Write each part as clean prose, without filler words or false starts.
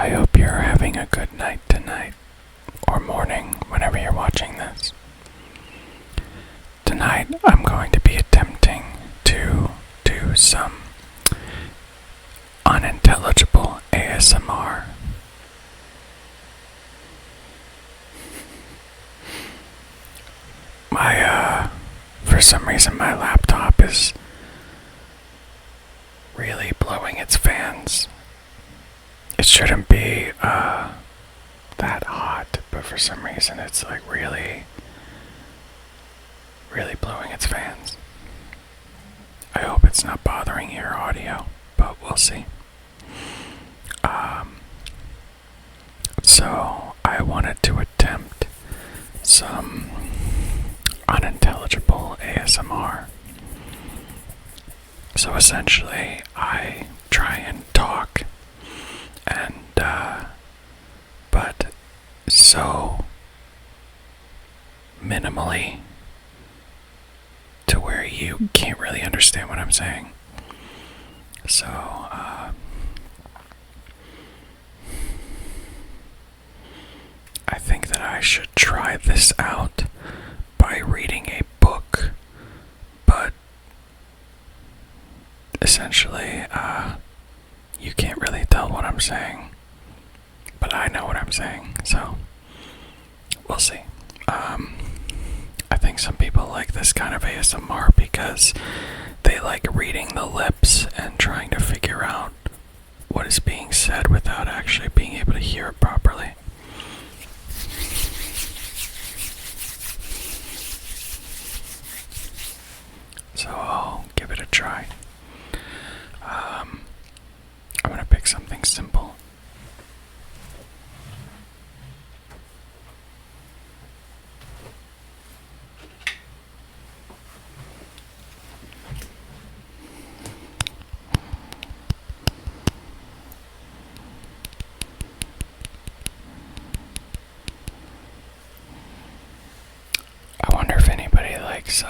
I hope you're having a good night tonight, or morning, whenever you're watching this. Tonight, I'm going to be attempting to do some unintelligible ASMR. For some reason, my laptop is really blowing its fans. It shouldn't be that hot, but for some reason it's like really blowing its fans. I hope it's not bothering your audio, but we'll see. So I wanted to attempt some unintelligible ASMR. So essentially, I try and talk, and but so minimally to where you can't really understand what I'm saying. So I think that I should try this out by reading a book, but essentially you can't really tell what I'm saying, but I know what I'm saying, so we'll see. I think some people like this kind of ASMR because they like reading the lips and trying to figure out what is being said without actually being able to hear it properly. So I'll give it a try. I'm gonna pick something simple. I wonder if anybody likes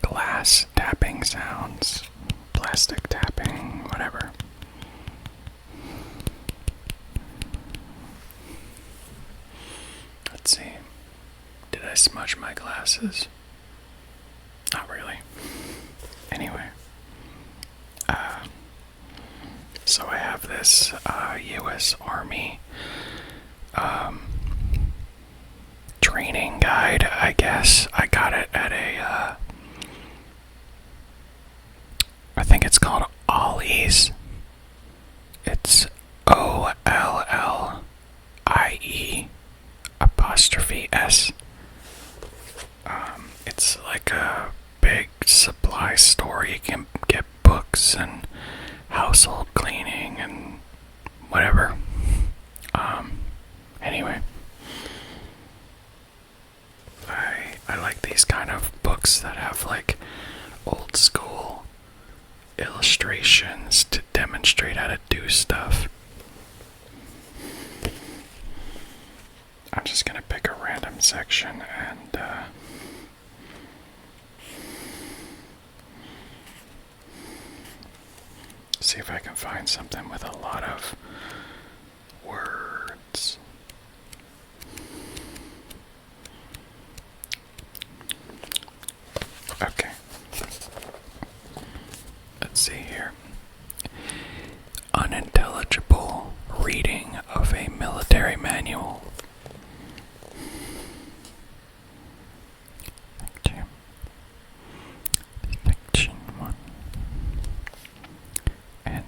glass tapping sounds, plastic tapping, whatever. Let's see. Did I smudge my glasses? Not really. Anyway. So I have this U.S. Army training guide, I guess. I got it at I think it's called Ollie's. It's OLLIE''S. It's like a big supply store. You can get books and household cleaning and whatever. Anyway, I like these kind of books that have like old school illustrations to demonstrate how to do stuff. I'm just gonna pick a random section and see if I can find something with a lot of words. Okay. Let's see here. Unintelligible reading of a military manual. Section 1. And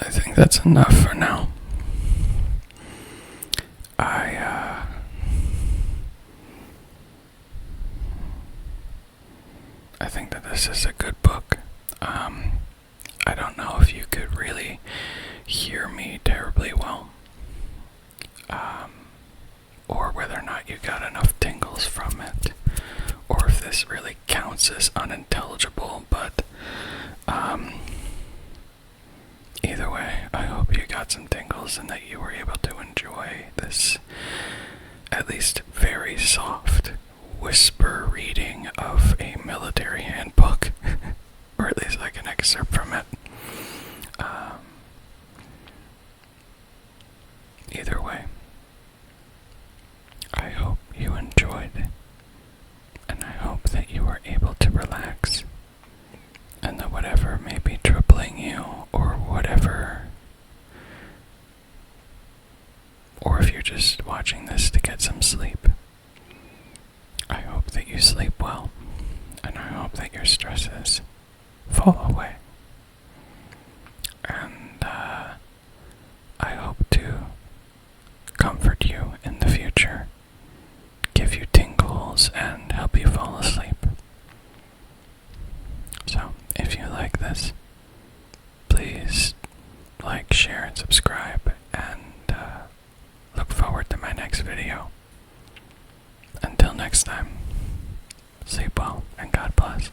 I think that's enough for now. I think that this is a good book. I don't know if you could really hear me terribly well, or whether or not you got enough tingles from it, or if this really counts as unintelligible, but either way, I hope you got some tingles and that you were able to enjoy this at least very soft whisper reading of a military handbook, or at least like an excerpt from it. Either way, I hope you enjoyed, and I hope that you were able to relax, and that whatever may be troubling you, or whatever, or if you're just watching this to get some sleep, I hope that you sleep well, and I hope that your stresses fall away. And I hope to comfort you in the future, give you tingles, and help you fall asleep. So, if you like this, please like, share, and subscribe, and look forward to my next video. Until next time, sleep well, and God bless.